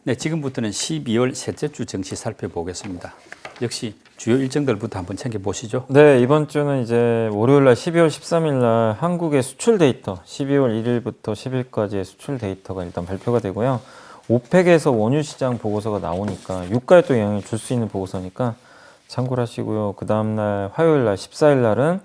네, 지금부터는 12월 셋째 주 증시 살펴보겠습니다. 역시 주요 일정들부터 한번 챙겨보시죠. 네, 이번 주는 이제 월요일 날 12월 13일 날 한국의 수출 데이터 12월 1일부터 10일까지의 수출 데이터가 일단 발표가 되고요. 오펙에서 원유 시장 보고서가 나오니까 유가에 또 영향을 줄 수 있는 보고서니까 참고를 하시고요. 그 다음 날 화요일 날 14일 날은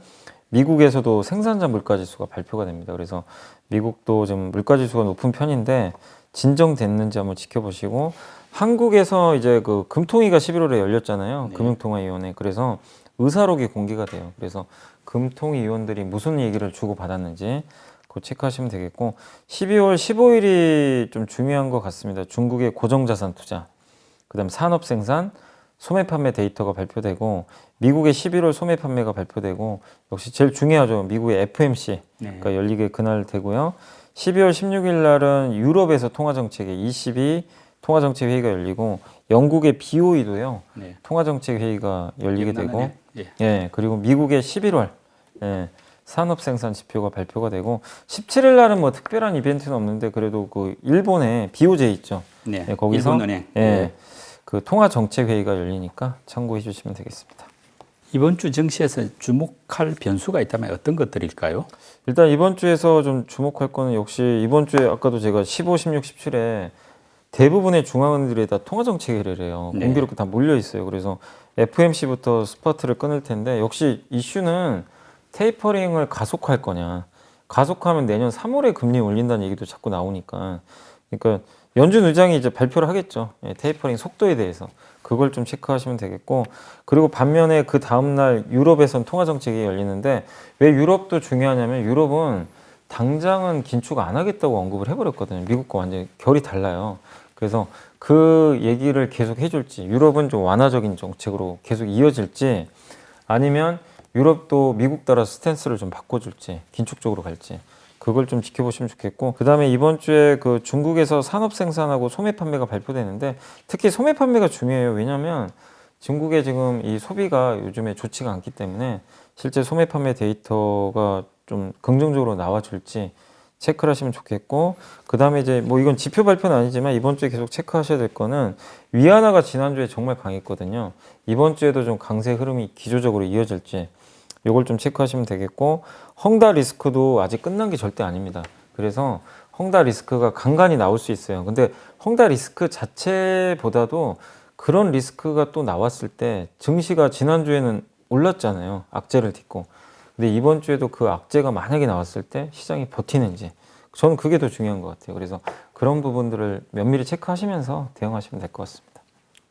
미국에서도 생산자 물가 지수가 발표가 됩니다. 그래서 미국도 지금 물가 지수가 높은 편인데 진정됐는지 한번 지켜보시고, 한국에서 이제 그 금통위가 11월에 열렸잖아요. 네. 금융통화위원회. 그래서 의사록이 공개가 돼요. 그래서 금통위 위원들이 무슨 얘기를 주고받았는지 그거 체크하시면 되겠고, 12월 15일이 좀 중요한 것 같습니다. 중국의 고정자산 투자, 그다음 산업 생산, 소매 판매 데이터가 발표되고, 미국의 11월 소매 판매가 발표되고, 역시 제일 중요하죠. 미국의 FMC 가 열리게 그날 되고요. 12월 16일 날은 유럽에서 통화정책의 ECB 통화정책회의가 열리고, 영국의 BOE도요. 네. 통화정책회의가 열리게 되고, 예. 예, 그리고 미국의 11월 산업생산 지표가 발표가 되고, 17일 날은 뭐 특별한 이벤트는 없는데 그래도 그 일본의 BOJ 있죠. 네. 예, 거기서 일본은행. 그 통화정책회의가 열리니까 참고해 주시면 되겠습니다. 이번 주 증시에서 주목할 변수가 있다면 어떤 것들일까요? 일단 이번 주에서 좀 주목할 거는 역시 이번 주에 아까도 제가 15, 16, 17에 대부분의 중앙은행들이 다 통화정책회의를 해요. 네. 공교롭게 다 몰려 있어요. 그래서 FMC부터 스파트를 끊을 텐데, 역시 이슈는 테이퍼링을 가속할 거냐. 가속하면 내년 3월에 금리 올린다는 얘기도 자꾸 나오니까. 그러니까 연준 의장이 이제 발표를 하겠죠. 테이퍼링 속도에 대해서. 그걸 좀 체크하시면 되겠고, 그리고 반면에 그 다음날 유럽에선 통화정책이 열리는데, 왜 유럽도 중요하냐면 유럽은 당장은 긴축 안 하겠다고 언급을 해버렸거든요. 미국과 완전히 결이 달라요. 그래서 그 얘기를 계속 해줄지, 유럽은 좀 완화적인 정책으로 계속 이어질지, 아니면 유럽도 미국 따라 스탠스를 좀 바꿔줄지, 긴축 쪽으로 갈지, 그걸 좀 지켜보시면 좋겠고, 그 다음에 이번 주에 그 중국에서 산업 생산하고 소매 판매가 발표되는데, 특히 소매 판매가 중요해요. 왜냐하면 중국의 지금 이 소비가 요즘에 좋지가 않기 때문에 실제 소매 판매 데이터가 좀 긍정적으로 나와줄지 체크를 하시면 좋겠고, 그 다음에 이제 뭐 이건 지표 발표는 아니지만 이번 주에 계속 체크하셔야 될 거는, 위안화가 지난주에 정말 강했거든요. 이번 주에도 좀 강세 흐름이 기조적으로 이어질지 이걸 좀 체크하시면 되겠고, 헝다 리스크도 아직 끝난 게 절대 아닙니다. 그래서 헝다 리스크가 간간히 나올 수 있어요. 근데 헝다 리스크 자체보다도 그런 리스크가 또 나왔을 때, 증시가 지난주에는 올랐잖아요. 악재를 딛고. 근데 이번 주에도 그 악재가 만약에 나왔을 때 시장이 버티는지, 저는 그게 더 중요한 것 같아요. 그래서 그런 부분들을 면밀히 체크하시면서 대응하시면 될 것 같습니다.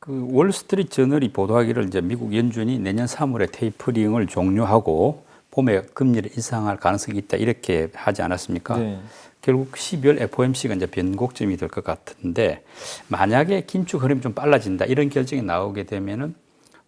그 월스트리트 저널이 보도하기를 이제 미국 연준이 내년 3월에 테이퍼링을 종료하고 봄에 금리를 인상할 가능성이 있다, 이렇게 하지 않았습니까? 네. 결국 12월 FOMC가 이제 변곡점이 될 것 같은데, 만약에 긴축 흐름이 좀 빨라진다, 이런 결정이 나오게 되면은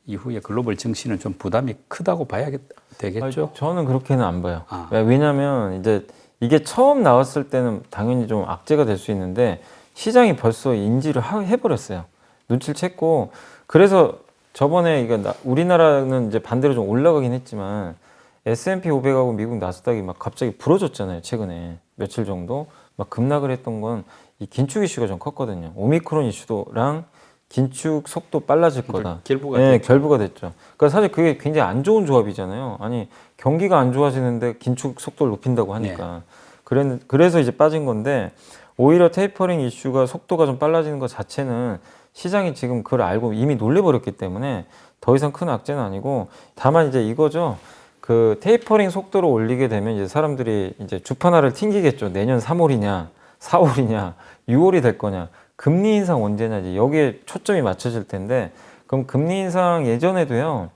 이후에 글로벌 증시는 좀 부담이 크다고 봐야 되겠죠? 아니, 저는 그렇게는 안 봐요. 아. 왜냐하면 이제 이게 처음 나왔을 때는 당연히 좀 악재가 될 수 있는데, 시장이 벌써 인지를 해버렸어요. 눈치를 챘고, 그래서 저번에 이거 우리나라는 이제 반대로 좀 올라가긴 했지만 S&P 500하고 미국 나스닥이 막 갑자기 부러졌잖아요. 최근에 며칠 정도 막 급락을 했던 건 이 긴축 이슈가 좀 컸거든요. 오미크론 이슈도랑 긴축 속도 빨라질 거다. 결부가 네, 됐죠. 결부가 됐죠. 그러니까 사실 그게 굉장히 안 좋은 조합이잖아요. 아니, 경기가 안 좋아지는데 긴축 속도를 높인다고 하니까. 그래서 이제 빠진 건데, 오히려 테이퍼링 이슈가 속도가 좀 빨라지는 것 자체는 시장이 지금 그걸 알고 이미 놀래버렸기 때문에 더 이상 큰 악재는 아니고, 다만 이제 이거죠. 그 테이퍼링 속도를 올리게 되면 이제 사람들이 이제 주판화를 튕기겠죠. 내년 3월이냐, 4월이냐, 6월이 될 거냐, 금리 인상 언제냐, 이제 여기에 초점이 맞춰질 텐데, 그럼 금리 인상 예전에도요,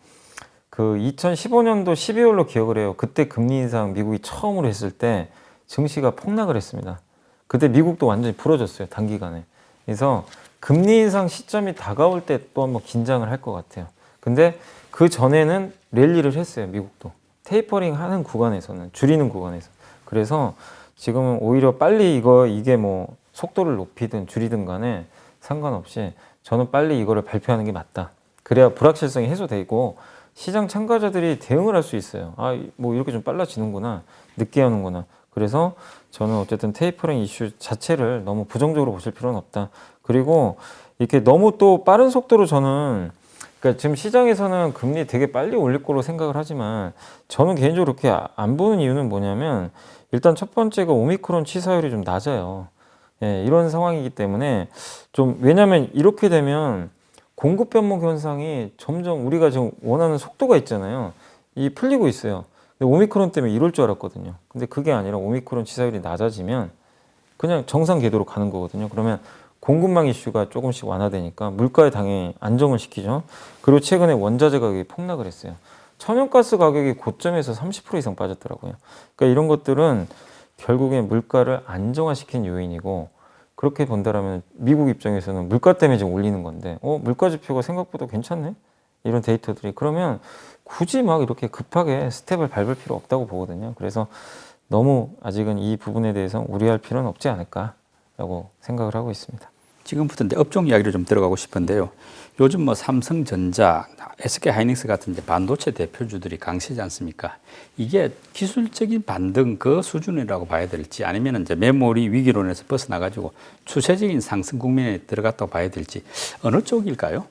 그 2015년도 12월로 기억을 해요. 그때 금리 인상 미국이 처음으로 했을 때 증시가 폭락을 했습니다. 그때 미국도 완전히 부러졌어요, 단기간에. 그래서 금리 인상 시점이 다가올 때 또 한번 긴장을 할 것 같아요. 근데 그 전에는 랠리를 했어요, 미국도. 테이퍼링 하는 구간에서는, 줄이는 구간에서. 그래서 지금은 오히려 빨리 이게 뭐 속도를 높이든 줄이든 간에 상관없이 저는 빨리 이거를 발표하는 게 맞다. 그래야 불확실성이 해소되고 시장 참가자들이 대응을 할 수 있어요. 아, 뭐 이렇게 좀 빨라지는구나, 늦게 하는구나. 그래서 저는 어쨌든 테이퍼링 이슈 자체를 너무 부정적으로 보실 필요는 없다. 그리고 이렇게 너무 또 빠른 속도로 저는 그러니까 지금 시장에서는 금리 되게 빨리 올릴 거로 생각을 하지만 저는 개인적으로 그렇게 안 보는 이유는 뭐냐면 일단 첫 번째가 오미크론 치사율이 좀 낮아요. 예, 이런 상황이기 때문에 좀 왜냐면 이렇게 되면 공급 변목 현상이 점점 우리가 지금 원하는 속도가 있잖아요. 이 풀리고 있어요. 근데 오미크론 때문에 이럴 줄 알았거든요. 근데 그게 아니라 오미크론 치사율이 낮아지면 그냥 정상 궤도로 가는 거거든요. 그러면 공급망 이슈가 조금씩 완화되니까 물가에 당연히 안정을 시키죠. 그리고 최근에 원자재 가격이 폭락을 했어요. 천연가스 가격이 고점에서 30% 이상 빠졌더라고요. 그러니까 이런 것들은 결국엔 물가를 안정화시킨 요인이고 그렇게 본다라면 미국 입장에서는 물가 때문에 지금 올리는 건데 물가 지표가 생각보다 괜찮네? 이런 데이터들이 그러면 굳이 막 이렇게 급하게 스텝을 밟을 필요 없다고 보거든요. 그래서 너무 아직은 이 부분에 대해서 우려할 필요는 없지 않을까라고 생각을 하고 있습니다. 지금부터 이제 업종 이야기를 좀 들어가고 싶은데요. 요즘 뭐 삼성전자, SK하이닉스 같은 이제 반도체 대표주들이 강세지 않습니까? 이게 기술적인 반등 그 수준이라고 봐야 될지 아니면 이제 메모리 위기론에서 벗어나가지고 추세적인 상승 국면에 들어갔다고 봐야 될지 어느 쪽일까요?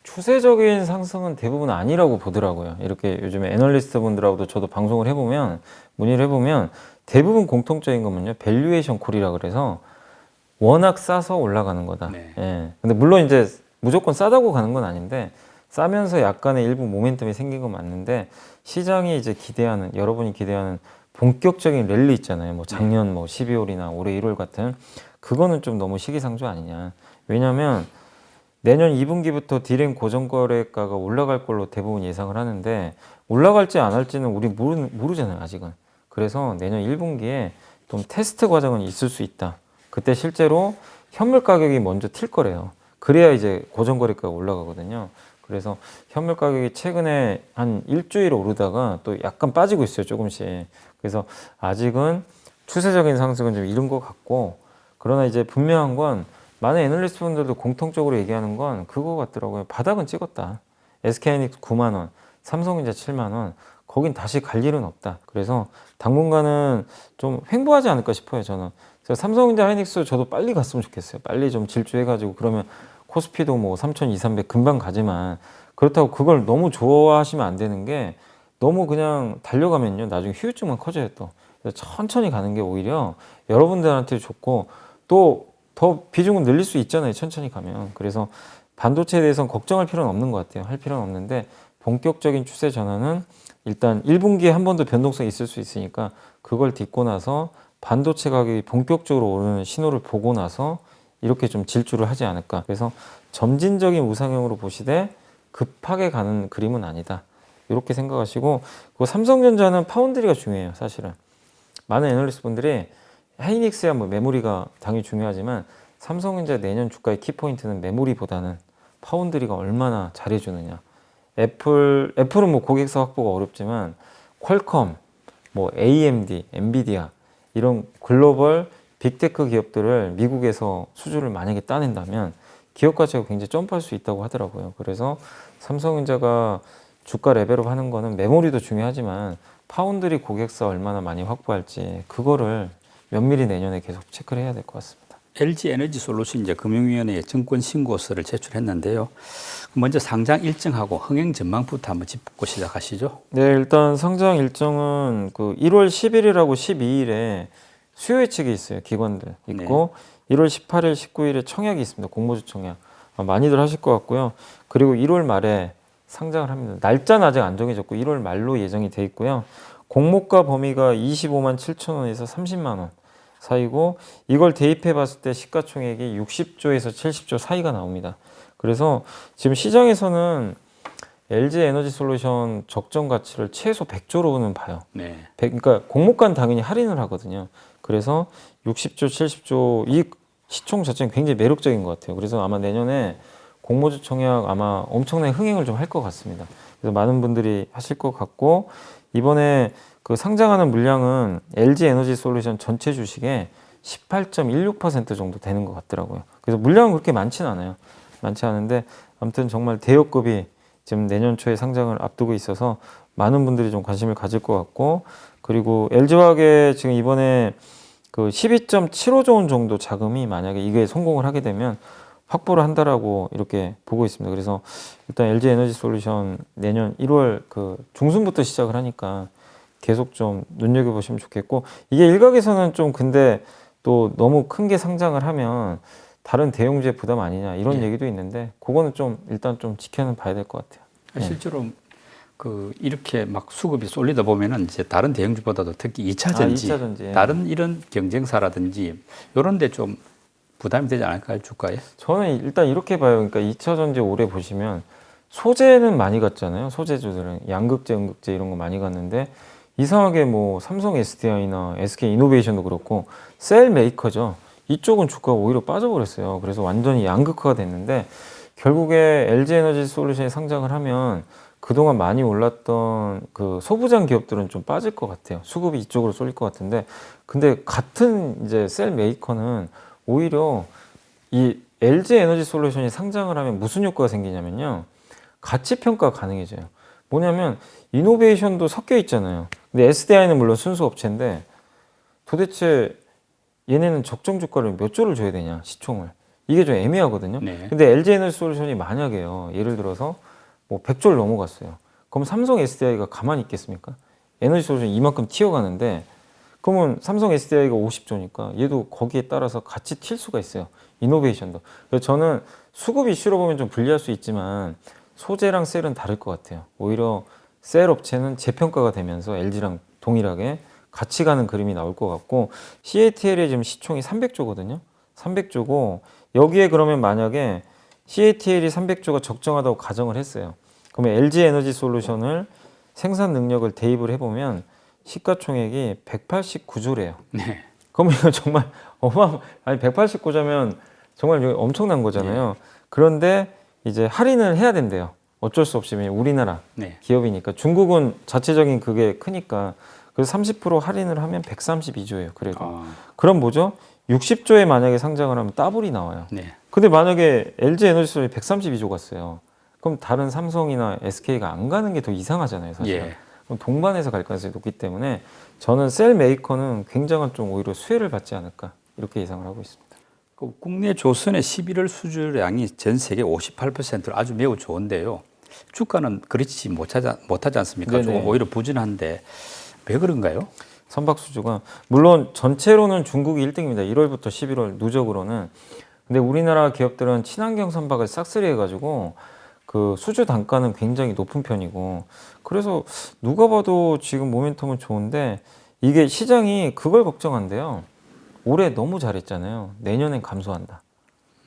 추세적인 상승은 대부분 아니라고 보더라고요. 이렇게 요즘에 애널리스트 분들하고도 저도 방송을 해보면 문의를 해보면 대부분 공통적인 거면요. 밸류에이션 콜이라 그래서 워낙 싸서 올라가는 거다. 네. 예. 근데 물론 이제 무조건 싸다고 가는 건 아닌데 싸면서 약간의 일부 모멘텀이 생긴 건 맞는데 시장이 이제 기대하는 여러분이 기대하는 본격적인 랠리 있잖아요. 뭐 작년 뭐 12월이나 올해 1월 같은 그거는 좀 너무 시기상조 아니냐. 왜냐하면 내년 2분기부터 디램 고정거래가가 올라갈 걸로 대부분 예상을 하는데 올라갈지 안 할지는 우리 모르잖아요. 아직은. 그래서 내년 1분기에 좀 테스트 과정은 있을 수 있다. 그때 실제로 현물 가격이 먼저 튈 거래요. 그래야 이제 고정거래가가 올라가거든요. 그래서 현물 가격이 최근에 한 일주일 오르다가 또 약간 빠지고 있어요. 조금씩. 그래서 아직은 추세적인 상승은 좀 이른 것 같고 그러나 이제 분명한 건 많은 애널리스트 분들도 공통적으로 얘기하는 건 그거 같더라고요. 바닥은 찍었다. SK하이닉스 9만 원, 삼성전자 7만 원. 거긴 다시 갈 일은 없다. 그래서 당분간은 좀 횡보하지 않을까 싶어요. 저는. 그래서 삼성전자 하이닉스 저도 빨리 갔으면 좋겠어요. 빨리 좀 질주해가지고 그러면 코스피도 뭐 3,200, 300 금방 가지만 그렇다고 그걸 너무 좋아하시면 안 되는 게 너무 그냥 달려가면요. 나중에 후유증만 커져요 또. 그래서 천천히 가는 게 오히려 여러분들한테 좋고 또 더 비중은 늘릴 수 있잖아요. 천천히 가면. 그래서 반도체에 대해서는 걱정할 필요는 없는 것 같아요. 할 필요는 없는데 본격적인 추세 전환은 일단 1분기에 한 번 더 변동성이 있을 수 있으니까 그걸 딛고 나서 반도체 가격이 본격적으로 오르는 신호를 보고 나서 이렇게 좀 질주를 하지 않을까. 그래서 점진적인 우상향으로 보시되 급하게 가는 그림은 아니다. 이렇게 생각하시고 그 삼성전자는 파운드리가 중요해요. 사실은. 많은 애널리스트 분들이 하이닉스야 뭐 메모리가 당연히 중요하지만 삼성전자 내년 주가의 키포인트는 메모리보다는 파운드리가 얼마나 잘해주느냐. 애플은 뭐 고객사 확보가 어렵지만 퀄컴, 뭐 AMD, 엔비디아 이런 글로벌 빅테크 기업들을 미국에서 수주를 만약에 따낸다면 기업 가치가 굉장히 점프할 수 있다고 하더라고요. 그래서 삼성전자가 주가 레벨업 하는 거는 메모리도 중요하지만 파운드리 고객사 얼마나 많이 확보할지 그거를 면밀히 내년에 계속 체크를 해야 될 것 같습니다. LG 에너지 솔루션 이제 금융위원회에 증권 신고서를 제출했는데요. 먼저 상장 일정하고 흥행 전망부터 한번 짚고 시작하시죠. 네, 일단 상장 일정은 그 1월 10일이라고 12일에 수요 예측이 있어요. 기관들 있고 1월 18일, 19일에 청약이 있습니다. 공모주 청약. 많이들 하실 것 같고요. 그리고 1월 말에 상장을 합니다. 날짜는 아직 안 정해졌고 1월 말로 예정이 돼 있고요. 공모가 범위가 25만 7천 원에서 30만 원 사이고 이걸 대입해 봤을 때 시가총액이 60조에서 70조 사이가 나옵니다. 그래서 지금 시장에서는 LG 에너지 솔루션 적정 가치를 최소 100조로는 봐요. 네. 그러니까 공모가는 당연히 할인을 하거든요. 그래서 60조, 70조 이 시총 자체는 굉장히 매력적인 것 같아요. 그래서 아마 내년에 공모주 청약 아마 엄청나게 흥행을 좀 할 것 같습니다. 그래서 많은 분들이 하실 것 같고 이번에 그 상장하는 물량은 LG 에너지 솔루션 전체 주식의 18.16% 정도 되는 것 같더라고요. 그래서 물량은 그렇게 많진 않아요. 많지 않은데 아무튼 정말 대여급이 지금 내년 초에 상장을 앞두고 있어서 많은 분들이 좀 관심을 가질 것 같고, 그리고 LG화학의 지금 이번에 그 12.75조 원 정도 자금이 만약에 이게 성공을 하게 되면 확보를 한다라고 이렇게 보고 있습니다. 그래서 일단 LG 에너지 솔루션 내년 1월 그 중순부터 시작을 하니까 계속 좀 눈여겨보시면 좋겠고, 이게 일각에서는 좀 근데 또 너무 큰 게 상장을 하면 다른 대형주의 부담 아니냐 이런 예. 얘기도 있는데, 그거는 좀 일단 좀 지켜는 봐야 될 것 같아요. 실제로 그 이렇게 막 수급이 쏠리다 보면은 이제 다른 대형주보다도 특히 2차 아, 전지, 2차 전지. 다른 이런 경쟁사라든지 이런 데 좀 부담이 되지 않을까요, 주가에? 저는 일단 이렇게 봐요. 그러니까 2차 전지 올해 보시면 소재는 많이 갔잖아요. 소재주들은 양극재, 음극재 이런 거 많이 갔는데, 이상하게 뭐 삼성 SDI나 SK 이노베이션도 그렇고 셀 메이커죠. 이쪽은 주가가 오히려 빠져버렸어요. 그래서 완전히 양극화가 됐는데, 결국에 LG 에너지 솔루션이 상장을 하면 그동안 많이 올랐던 그 소부장 기업들은 좀 빠질 것 같아요. 수급이 이쪽으로 쏠릴 것 같은데, 근데 같은 이제 셀 메이커는 오히려 이 LG 에너지 솔루션이 상장을 하면 무슨 효과가 생기냐면요. 가치 평가가 가능해져요. 뭐냐면 이노베이션도 섞여 있잖아요. 근데 SDI는 물론 순수 업체인데 도대체 얘네는 적정 주가를 몇 조를 줘야 되냐, 시총을. 이게 좀 애매하거든요. 네. 근데 LG 에너지 솔루션이 만약에요, 예를 들어서 뭐 100조를 넘어갔어요. 그럼 삼성 SDI가 가만히 있겠습니까? 에너지 솔루션이 이만큼 튀어가는데, 그러면 삼성 SDI가 50조니까 얘도 거기에 따라서 같이 튈 수가 있어요. 이노베이션도. 그래서 저는 수급 이슈로 보면 좀 불리할 수 있지만 소재랑 셀은 다를 것 같아요. 오히려 셀 업체는 재평가가 되면서 LG랑 동일하게 같이 가는 그림이 나올 것 같고, CATL의 지금 시총이 300조거든요. 300조고 여기에 그러면 만약에 CATL이 300조가 적정하다고 가정을 했어요. 그러면 LG 에너지 솔루션을 생산 능력을 대입을 해보면 시가총액이 189조래요. 네. 그러면 이거 정말 아니 189조면 정말 엄청난 거잖아요. 그런데 이제 할인을 해야 된대요. 어쩔 수 없이 우리나라 네. 기업이니까. 중국은 자체적인 그게 크니까. 그래서 30% 할인을 하면 132조예요. 그래도. 그럼 뭐죠? 60조에 만약에 상장을 하면 더블이 나와요. 네. 근데 만약에 LG 에너지솔이 132조 갔어요. 그럼 다른 삼성이나 SK가 안 가는 게 더 이상하잖아요, 사실은. 예. 그럼 동반해서 갈 가능성이 높기 때문에 저는 셀 메이커는 굉장한 좀 오히려 수혜를 받지 않을까 이렇게 예상을 하고 있습니다. 그 국내 조선의 11월 수주량이 전 세계 58%로 아주 매우 좋은데요. 주가는 그렇지 못하지 않습니까? 네네. 조금 오히려 부진한데 왜 그런가요? 선박 수주가 물론 전체로는 중국이 1등입니다. 1월부터 11월 누적으로는. 근데 우리나라 기업들은 친환경 선박을 싹쓸이 해가지고 그 수주 단가는 굉장히 높은 편이고, 그래서 누가 봐도 지금 모멘텀은 좋은데 이게 시장이 그걸 걱정한대요. 올해 너무 잘했잖아요. 내년엔 감소한다.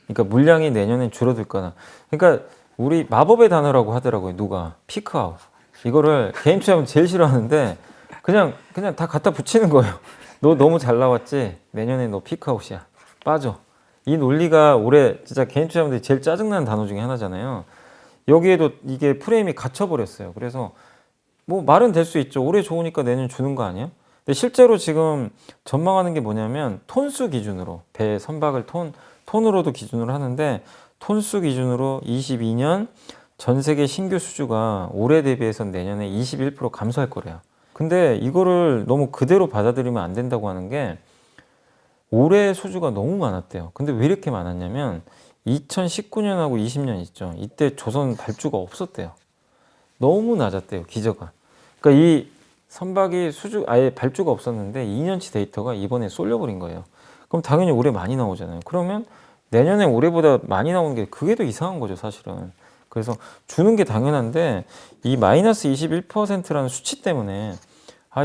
그러니까 물량이 내년엔 줄어들 거나. 그러니까 우리 마법의 단어라고 하더라고요. 누가 피크아웃. 이거를 개인 투자하면 제일 싫어하는데 그냥 다 갖다 붙이는 거예요. 너 너무 잘 나왔지? 내년에 너 피크아웃이야. 빠져. 이 논리가 올해 진짜 개인 투자자분들이 제일 짜증나는 단어 중에 하나잖아요. 여기에도 이게 프레임이 갇혀버렸어요. 그래서 뭐 말은 될 수 있죠. 올해 좋으니까 내년 주는 거 아니에요? 근데 실제로 지금 전망하는 게 뭐냐면 톤수 기준으로 배 선박을 톤으로도 기준으로 하는데, 톤수 기준으로 22년 전 세계 신규 수주가 올해 대비해서 내년에 21% 감소할 거래요. 근데 이거를 너무 그대로 받아들이면 안 된다고 하는 게, 올해 수주가 너무 많았대요. 근데 왜 이렇게 많았냐면 2019년하고 20년 있죠. 이때 조선 발주가 없었대요. 너무 낮았대요, 기저가. 그러니까 이 선박이 아예 발주가 없었는데 2년치 데이터가 이번에 쏠려버린 거예요. 그럼 당연히 올해 많이 나오잖아요. 그러면 내년에 올해보다 많이 나오는 게 그게 더 이상한 거죠, 사실은. 그래서 주는 게 당연한데 이 마이너스 21%라는 수치 때문에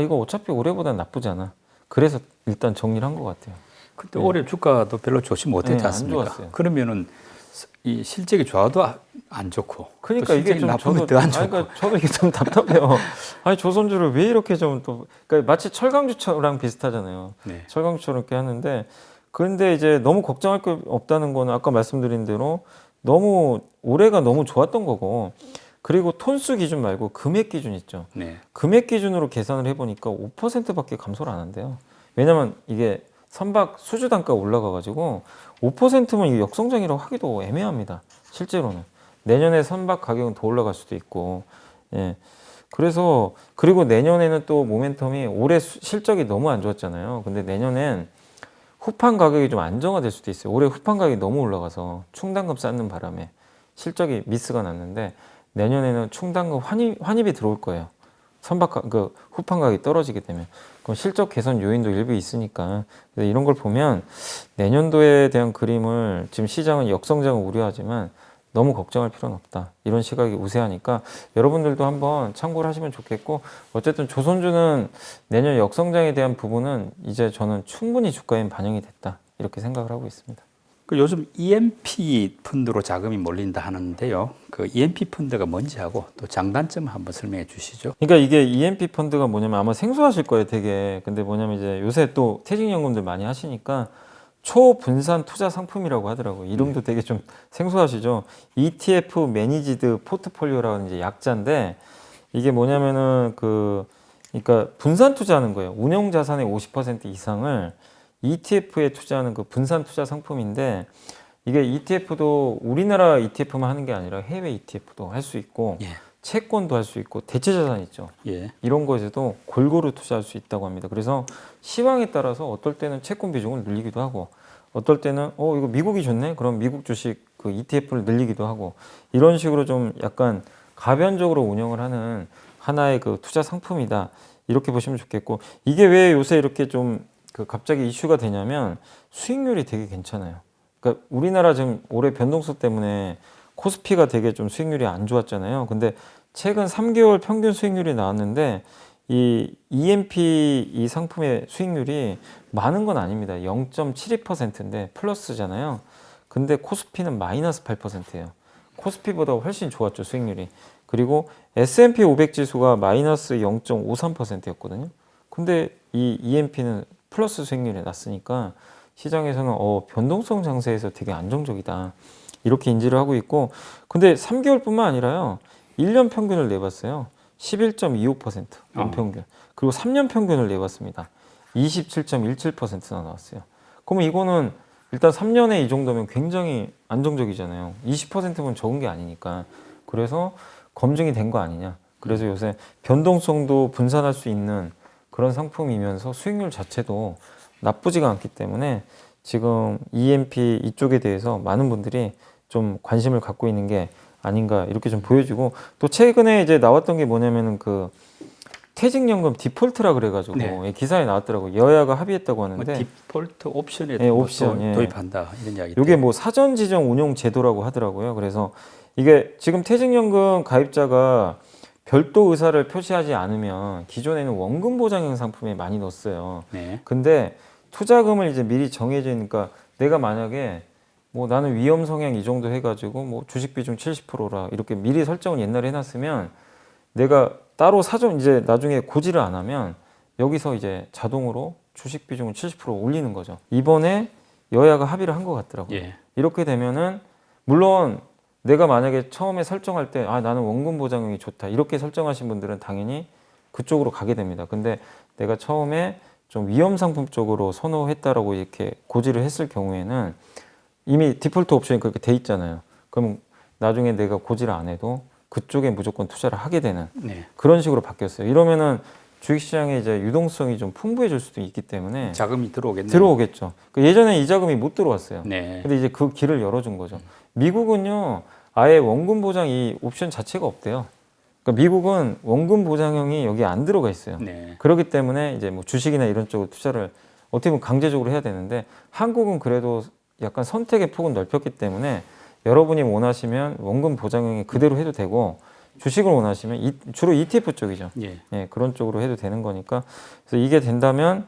이거 어차피 올해보다 나쁘지 않아. 그래서 일단 정리를 한 것 같아요. 근데 올해 주가도 별로 좋지 못했지 네, 않습니까? 안 좋았어요. 그러니까 이 실적이 좋아도 안 좋고, 그러니까 또 이게 실적이 좀 나쁘면 더 안 좋고. 그러니까 저도 이게 좀 답답해요. 아니 조선주를 왜 이렇게 좀 또, 그러니까 마치 철강주랑 비슷하잖아요. 네. 철강주처럼 이렇게 하는데, 그런데 이제 너무 걱정할 거 없다는 거는 아까 말씀드린 대로 너무 올해가 너무 좋았던 거고, 그리고 톤수 기준 말고 금액 기준 있죠. 네. 금액 기준으로 계산을 해보니까 5%밖에 감소를 안 한대요. 왜냐면 이게 선박 수주 단가가 올라가가지고 5%면 이게 역성장이라고 하기도 애매합니다. 실제로는 내년에 선박 가격은 더 올라갈 수도 있고, 예. 그래서 그리고 내년에는 또 모멘텀이 올해 실적이 너무 안 좋았잖아요. 근데 내년엔 후판 가격이 좀 안정화될 수도 있어요. 올해 후판 가격이 너무 올라가서 충당금 쌓는 바람에 실적이 미스가 났는데 내년에는 충당금 환입이 들어올 거예요. 그 후판 가격이 떨어지게 되면 그럼 실적 개선 요인도 일부 있으니까 그래서 이런 걸 보면 내년도에 대한 그림을 지금 시장은 역성장을 우려하지만 너무 걱정할 필요는 없다. 이런 시각이 우세하니까 여러분들도 한번 참고를 하시면 좋겠고 어쨌든 조선주는 내년 역성장에 대한 부분은 이제 저는 충분히 주가에 반영이 됐다. 이렇게 생각을 하고 있습니다. 그 요즘 EMP 펀드로 자금이 몰린다 하는데요. 그 EMP 펀드가 뭔지 하고 또 장단점 한번 설명해 주시죠. 그러니까 이게 EMP 펀드가 뭐냐면 아마 생소하실 거예요, 되게. 근데 뭐냐면 이제 요새 또 퇴직연금들 많이 하시니까 초분산 투자 상품이라고 하더라고요. 이름도 되게 좀 생소하시죠? ETF 매니지드 포트폴리오라는 이제 약자인데 이게 뭐냐면은 그러니까 분산 투자하는 거예요. 운용 자산의 50% 이상을 ETF에 투자하는 그 분산 투자 상품인데 이게 ETF도 우리나라 ETF만 하는 게 아니라 해외 ETF도 할 수 있고 예. 채권도 할 수 있고 대체 자산 있죠. 예. 이런 거에서도 골고루 투자할 수 있다고 합니다. 그래서 시황에 따라서 어떨 때는 채권 비중을 늘리기도 하고 어떨 때는 이거 미국이 좋네? 그럼 미국 주식 그 ETF를 늘리기도 하고 이런 식으로 좀 약간 가변적으로 운영을 하는 하나의 그 투자 상품이다. 이렇게 보시면 좋겠고 이게 왜 요새 이렇게 좀 그 갑자기 이슈가 되냐면 수익률이 되게 괜찮아요. 그러니까 우리나라 지금 올해 변동성 때문에 코스피가 되게 좀 수익률이 안 좋았잖아요. 근데 최근 3개월 평균 수익률이 나왔는데 이 EMP 이 상품의 수익률이 많은 건 아닙니다. 0.72%인데 플러스잖아요. 근데 코스피는 마이너스 8%예요. 코스피보다 훨씬 좋았죠, 수익률이. 그리고 S&P 500 지수가 마이너스 0.53%였거든요. 근데 이 EMP는 플러스 수익률이 났으니까 시장에서는 변동성 장세에서 되게 안정적이다. 이렇게 인지를 하고 있고 근데 3개월뿐만 아니라요. 1년 평균을 내봤어요. 11.25% 연평균. 그리고 3년 평균을 내봤습니다. 27.17%나 나왔어요. 그러면 이거는 일단 3년에 이 정도면 굉장히 안정적이잖아요. 20%면 적은 게 아니니까. 그래서 검증이 된 거 아니냐. 그래서 요새 변동성도 분산할 수 있는 그런 상품이면서 수익률 자체도 나쁘지가 않기 때문에 지금 EMP 이쪽에 대해서 많은 분들이 좀 관심을 갖고 있는 게 아닌가 이렇게 좀 보여지고 또 최근에 이제 나왔던 게 뭐냐면은 그 퇴직연금 디폴트라 그래가지고 네. 기사에 나왔더라고요. 여야가 합의했다고 하는데 디폴트 옵션에 네, 옵션, 예. 도입한다 이런 이야기. 이게 뭐 사전 지정 운용 제도라고 하더라고요. 그래서 이게 지금 퇴직연금 가입자가 별도 의사를 표시하지 않으면 기존에는 원금 보장형 상품에 많이 넣었어요. 네. 근데 투자금을 이제 미리 정해져 있으니까 내가 만약에 뭐 나는 위험 성향 이 정도 해가지고 뭐 주식 비중 70%라 이렇게 미리 설정을 옛날에 해놨으면 내가 따로 사전 이제 나중에 고지를 안 하면 여기서 이제 자동으로 주식 비중을 70% 올리는 거죠. 이번에 여야가 합의를 한 것 같더라고요. 예. 이렇게 되면은 물론 내가 만약에 처음에 설정할 때 나는 원금 보장형이 좋다 이렇게 설정하신 분들은 당연히 그쪽으로 가게 됩니다. 근데 내가 처음에 좀 위험 상품 쪽으로 선호했다라고 이렇게 고지를 했을 경우에는 이미 디폴트 옵션이 그렇게 돼 있잖아요. 그럼 나중에 내가 고지를 안 해도 그쪽에 무조건 투자를 하게 되는 네. 그런 식으로 바뀌었어요. 이러면은 주식시장에 이제 유동성이 좀 풍부해질 수도 있기 때문에 자금이 들어오겠네요. 들어오겠죠. 예전에 이 자금이 못 들어왔어요. 네. 근데 이제 그 길을 열어준 거죠. 미국은요, 아예 원금 보장 이 옵션 자체가 없대요. 그러니까 미국은 원금 보장형이 여기 안 들어가 있어요. 네. 그렇기 때문에 이제 뭐 주식이나 이런 쪽으로 투자를 어떻게 보면 강제적으로 해야 되는데 한국은 그래도 약간 선택의 폭은 넓혔기 때문에 여러분이 원하시면 원금 보장형이 그대로 해도 되고 주식을 원하시면 주로 ETF 쪽이죠. 예. 예, 그런 쪽으로 해도 되는 거니까 그래서 이게 된다면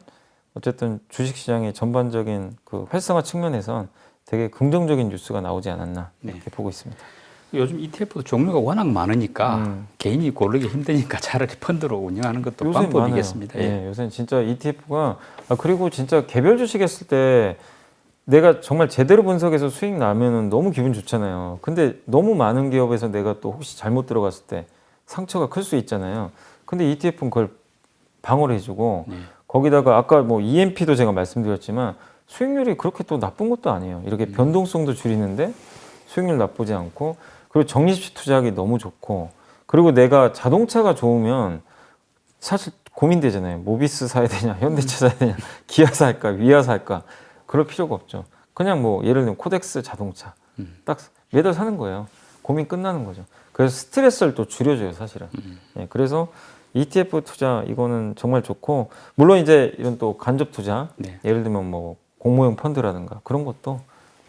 어쨌든 주식시장의 전반적인 그 활성화 측면에선 되게 긍정적인 뉴스가 나오지 않았나 이렇게 보고 있습니다. 요즘 ETF도 종류가 워낙 많으니까 개인이 고르기 힘드니까 차라리 펀드로 운영하는 것도 요새 방법이겠습니다. 많아요. 예. 예, 요새는 진짜 ETF가 그리고 진짜 개별 주식 했을 때 내가 정말 제대로 분석해서 수익 나면은 너무 기분 좋잖아요. 근데 너무 많은 기업에서 내가 또 혹시 잘못 들어갔을 때 상처가 클 수 있잖아요. 근데 ETF는 그걸 방어를 해주고 네. 거기다가 아까 뭐 EMP도 제가 말씀드렸지만 수익률이 그렇게 또 나쁜 것도 아니에요. 이렇게 변동성도 줄이는데 수익률 나쁘지 않고 그리고 적립식 투자하기 너무 좋고 그리고 내가 자동차가 좋으면 사실 고민되잖아요. 모비스 사야 되냐, 현대차 사야 되냐, 기아 살까, 위아 살까. 그럴 필요가 없죠. 그냥 뭐 예를 들면 코덱스 자동차 딱 매달 사는 거예요. 고민 끝나는 거죠. 그래서 스트레스를 또 줄여줘요, 사실은. 예, 그래서 ETF 투자 이거는 정말 좋고, 물론 이제 이런 또 간접 투자, 네. 예를 들면 뭐 공모형 펀드라든가 그런 것도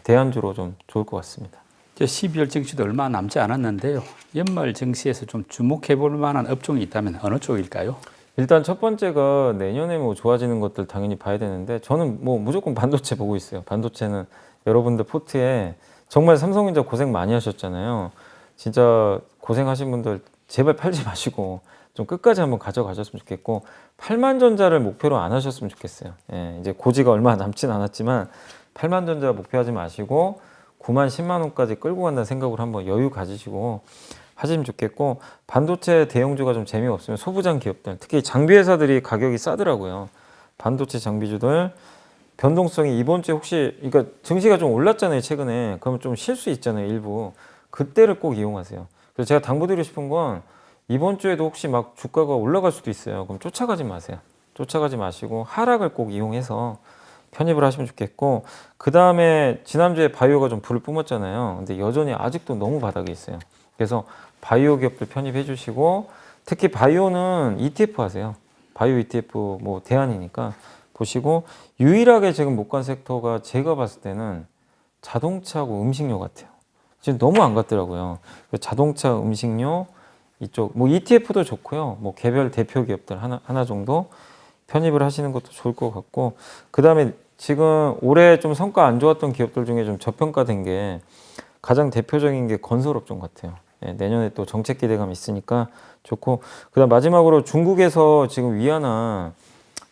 대안주로 좀 좋을 것 같습니다. 이제 12월 증시도 얼마 남지 않았는데요. 연말 증시에서 좀 주목해 볼 만한 업종이 있다면 어느 쪽일까요? 일단 첫 번째가 내년에 뭐 좋아지는 것들 당연히 봐야 되는데, 저는 뭐 무조건 반도체 보고 있어요. 반도체는 여러분들 포트에 정말 삼성전자 고생 많이 하셨잖아요. 진짜 고생하신 분들 제발 팔지 마시고 좀 끝까지 한번 가져가셨으면 좋겠고, 8만 전자를 목표로 안 하셨으면 좋겠어요. 예, 이제 고지가 얼마 남진 않았지만 8만 전자 목표하지 마시고 9만 10만 원까지 끌고 간다는 생각으로 한번 여유 가지시고 하시면 좋겠고, 반도체 대형주가 좀 재미없으면 소부장 기업들, 특히 장비 회사들이 가격이 싸더라고요. 반도체 장비주들 변동성이 이번 주에 혹시, 그러니까 증시가 좀 올랐잖아요, 최근에. 그러면 좀 쉴 수 있잖아요, 일부. 그때를 꼭 이용하세요. 그래서 제가 당부드리고 싶은 건, 이번 주에도 혹시 막 주가가 올라갈 수도 있어요. 그럼 쫓아가지 마세요. 쫓아가지 마시고 하락을 꼭 이용해서 편입을 하시면 좋겠고, 그 다음에 지난주에 바이오가 좀 불을 뿜었잖아요. 근데 여전히 아직도 너무 바닥에 있어요. 그래서 바이오 기업들 편입해 주시고, 특히 바이오는 ETF 하세요. 바이오 ETF 뭐 대안이니까 보시고, 유일하게 지금 못 간 섹터가 제가 봤을 때는 자동차하고 음식료 같아요. 지금 너무 안 갔더라고요. 자동차, 음식료 이쪽 뭐 ETF도 좋고요. 뭐 개별 대표 기업들 하나 정도 편입을 하시는 것도 좋을 것 같고, 그 다음에 지금 올해 좀 성과 안 좋았던 기업들 중에 좀 저평가된 게 가장 대표적인 게 건설업종 같아요. 예, 내년에 또 정책 기대감이 있으니까 좋고, 그다음 마지막으로 중국에서 지금 위안화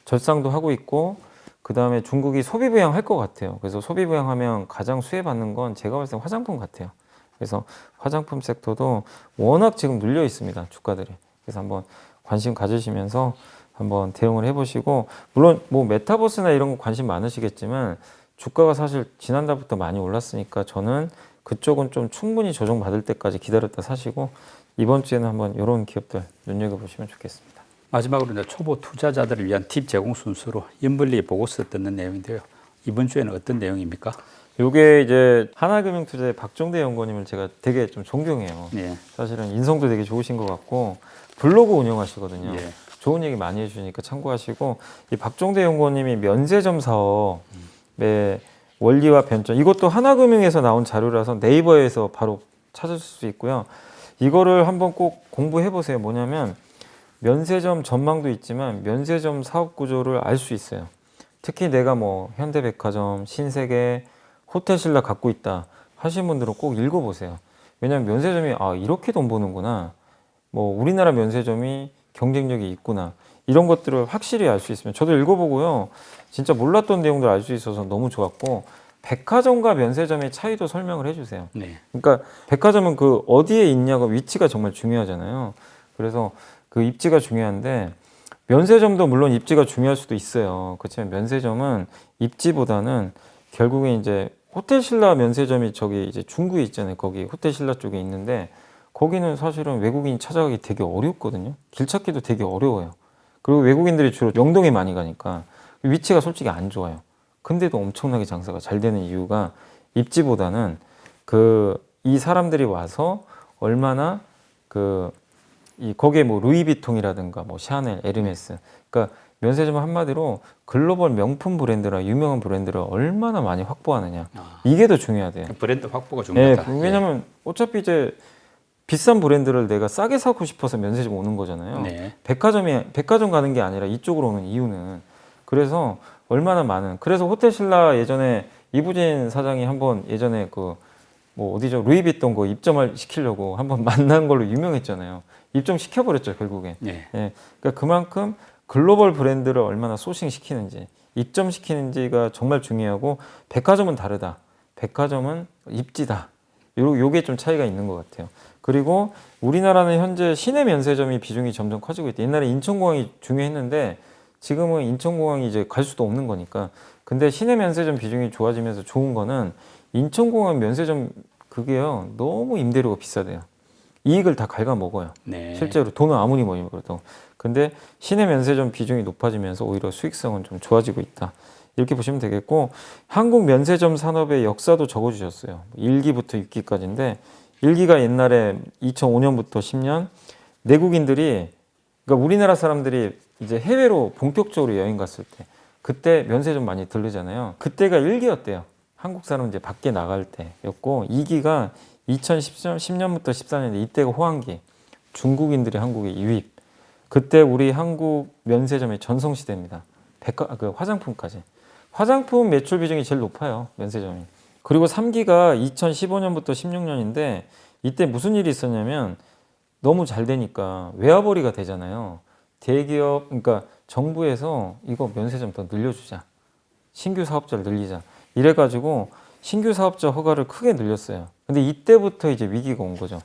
절상도 하고 있고, 그 다음에 중국이 소비 부양할 것 같아요. 그래서 소비 부양하면 가장 수혜받는 건 제가 봤을 때 화장품 같아요. 그래서 화장품 섹터도 워낙 지금 눌려 있습니다, 주가들이. 그래서 한번 관심 가지시면서 한번 대응을 해보시고, 물론 뭐 메타버스나 이런 거 관심 많으시겠지만 주가가 사실 지난달부터 많이 올랐으니까 저는 그쪽은 좀 충분히 조정받을 때까지 기다렸다 사시고, 이번 주에는 한번 이런 기업들 눈여겨보시면 좋겠습니다. 마지막으로 이제 초보 투자자들을 위한 팁 제공 순서로 연분리 보고서 듣는 내용인데요. 이번 주에는 어떤 내용입니까? 요게 이제 하나금융투자의 박종대 연구원님을 제가 되게 좀 존경해요. 네. 사실은 인성도 되게 좋으신 것 같고 블로그 운영하시거든요. 예. 좋은 얘기 많이 해주시니까 참고하시고, 이 박종대 연구원님이 면세점 사업의 원리와 변전, 이것도 하나금융에서 나온 자료라서 네이버에서 바로 찾을 수 있고요. 이거를 한번 꼭 공부해 보세요. 뭐냐면 면세점 전망도 있지만 면세점 사업 구조를 알 수 있어요. 특히 내가 뭐 현대백화점, 신세계, 호텔신라 갖고 있다 하신 분들은 꼭 읽어보세요. 왜냐하면 면세점이 이렇게 돈 버는구나, 뭐 우리나라 면세점이 경쟁력이 있구나, 이런 것들을 확실히 알 수 있으면, 저도 읽어보고요, 진짜 몰랐던 내용들 알 수 있어서 너무 좋았고, 백화점과 면세점의 차이도 설명을 해주세요. 네. 그러니까 백화점은 그 어디에 있냐가 위치가 정말 중요하잖아요. 그래서 그 입지가 중요한데, 면세점도 물론 입지가 중요할 수도 있어요. 그렇지만 면세점은 입지보다는 결국에 이제 호텔신라 면세점이 저기 이제 중구에 있잖아요. 거기 호텔신라 쪽에 있는데, 거기는 사실은 외국인이 찾아가기 되게 어렵거든요. 길 찾기도 되게 어려워요. 그리고 외국인들이 주로 명동에 많이 가니까 위치가 솔직히 안 좋아요. 근데도 엄청나게 장사가 잘 되는 이유가 입지보다는 이 사람들이 와서 얼마나 거기에 뭐 루이비통이라든가 뭐 샤넬, 에르메스, 그러니까 면세점은 한마디로 글로벌 명품 브랜드나 유명한 브랜드를 얼마나 많이 확보하느냐, 이게 더 중요하대요. 브랜드 확보가 중요하다. 네, 왜냐면 어차피 이제 비싼 브랜드를 내가 싸게 사고 싶어서 면세점 오는 거잖아요. 네. 백화점 가는 게 아니라 이쪽으로 오는 이유는, 그래서 얼마나 많은, 그래서 호텔신라 예전에 이부진 사장이 한번 예전에 뭐 어디죠, 루이비통 거 입점을 시키려고 한번 만난 걸로 유명했잖아요. 입점 시켜버렸죠, 결국에. 네. 예, 그러니까 그만큼 글로벌 브랜드를 얼마나 소싱시키는지, 입점시키는지가 정말 중요하고, 백화점은 다르다. 백화점은 입지다. 요게 좀 차이가 있는 것 같아요. 그리고 우리나라는 현재 시내 면세점이 비중이 점점 커지고 있다. 옛날에 인천공항이 중요했는데 지금은 인천공항이 이제 갈 수도 없는 거니까. 근데 시내 면세점 비중이 좋아지면서 좋은 거는, 인천공항 면세점 그게요, 너무 임대료가 비싸대요. 이익을 다 갉아먹어요. 네. 실제로 돈은 아무리 많이 벌어도. 근데 시내 면세점 비중이 높아지면서 오히려 수익성은 좀 좋아지고 있다. 이렇게 보시면 되겠고, 한국 면세점 산업의 역사도 적어주셨어요. 1기부터 6기까지인데 1기가 옛날에 2005년부터 10년 내국인들이, 그러니까 우리나라 사람들이 이제 해외로 본격적으로 여행 갔을 때 그때 면세점 많이 들르잖아요. 그때가 1기였대요. 한국 사람 이제 밖에 나갈 때였고, 2기가 2010년부터 14년 이때가 호황기. 중국인들이 한국에 유입. 그때 우리 한국 면세점의 전성시대입니다. 그 화장품까지. 화장품 매출 비중이 제일 높아요. 면세점이. 그리고 3기가 2015년부터 16년인데 이때 무슨 일이 있었냐면 너무 잘 되니까 외화벌이가 되잖아요. 대기업, 그러니까 정부에서 이거 면세점 더 늘려주자. 신규 사업자를 늘리자. 이래가지고 신규 사업자 허가를 크게 늘렸어요. 근데 이때부터 이제 위기가 온 거죠.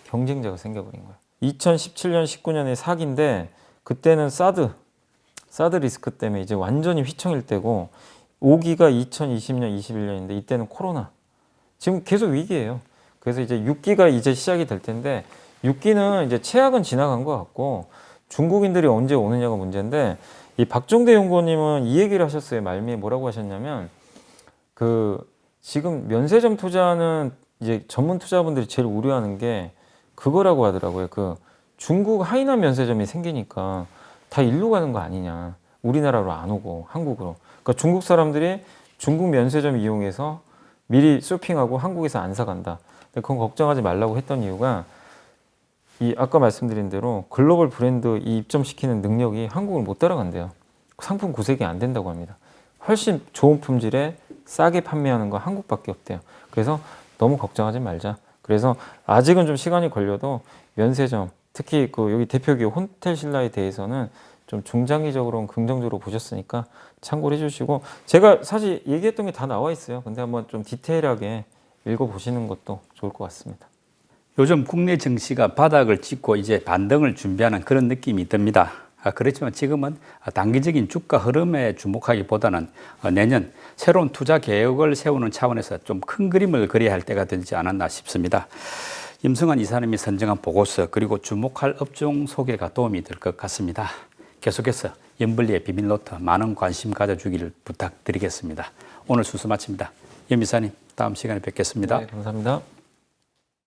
경쟁자가 생겨버린 거예요. 2017년, 19년에 4기인데 그때는 사드 리스크 때문에 이제 완전히 휘청일 때고, 5기가 2020년, 21년인데 이때는 코로나. 지금 계속 위기예요. 그래서 이제 6기가 이제 시작이 될 텐데 6기는 이제 최악은 지나간 것 같고 중국인들이 언제 오느냐가 문제인데, 이 박종대 연구원님은 이 얘기를 하셨어요. 말미에 뭐라고 하셨냐면, 그 지금 면세점 투자는 이제 전문 투자분들이 제일 우려하는 게 그거라고 하더라고요. 그 중국 하이난 면세점이 생기니까 다 일로 가는 거 아니냐. 우리나라로 안 오고 한국으로. 그러니까 중국 사람들이 중국 면세점 이용해서 미리 쇼핑하고 한국에서 안 사간다. 근데 그건 걱정하지 말라고 했던 이유가, 이 아까 말씀드린 대로 글로벌 브랜드 이 입점시키는 능력이 한국을 못 따라간대요. 상품 구색이 안 된다고 합니다. 훨씬 좋은 품질에 싸게 판매하는 거 한국밖에 없대요. 그래서 너무 걱정하지 말자. 그래서 아직은 좀 시간이 걸려도 면세점, 특히 그 여기 대표기업 호텔신라에 대해서는 좀 중장기적으로는 긍정적으로 보셨으니까 참고를 해주시고, 제가 사실 얘기했던 게 다 나와 있어요. 근데 한번 좀 디테일하게 읽어보시는 것도 좋을 것 같습니다. 요즘 국내 증시가 바닥을 찍고 이제 반등을 준비하는 그런 느낌이 듭니다. 그렇지만 지금은 단기적인 주가 흐름에 주목하기보다는 내년 새로운 투자 계획을 세우는 차원에서 좀 큰 그림을 그려야 할 때가 되지 않았나 싶습니다. 임승환 이사님이 선정한 보고서 그리고 주목할 업종 소개가 도움이 될 것 같습니다. 계속해서 연블리의 비밀노트 많은 관심 가져주기를 부탁드리겠습니다. 오늘 순서 마칩니다. 임 이사님, 다음 시간에 뵙겠습니다. 네, 감사합니다.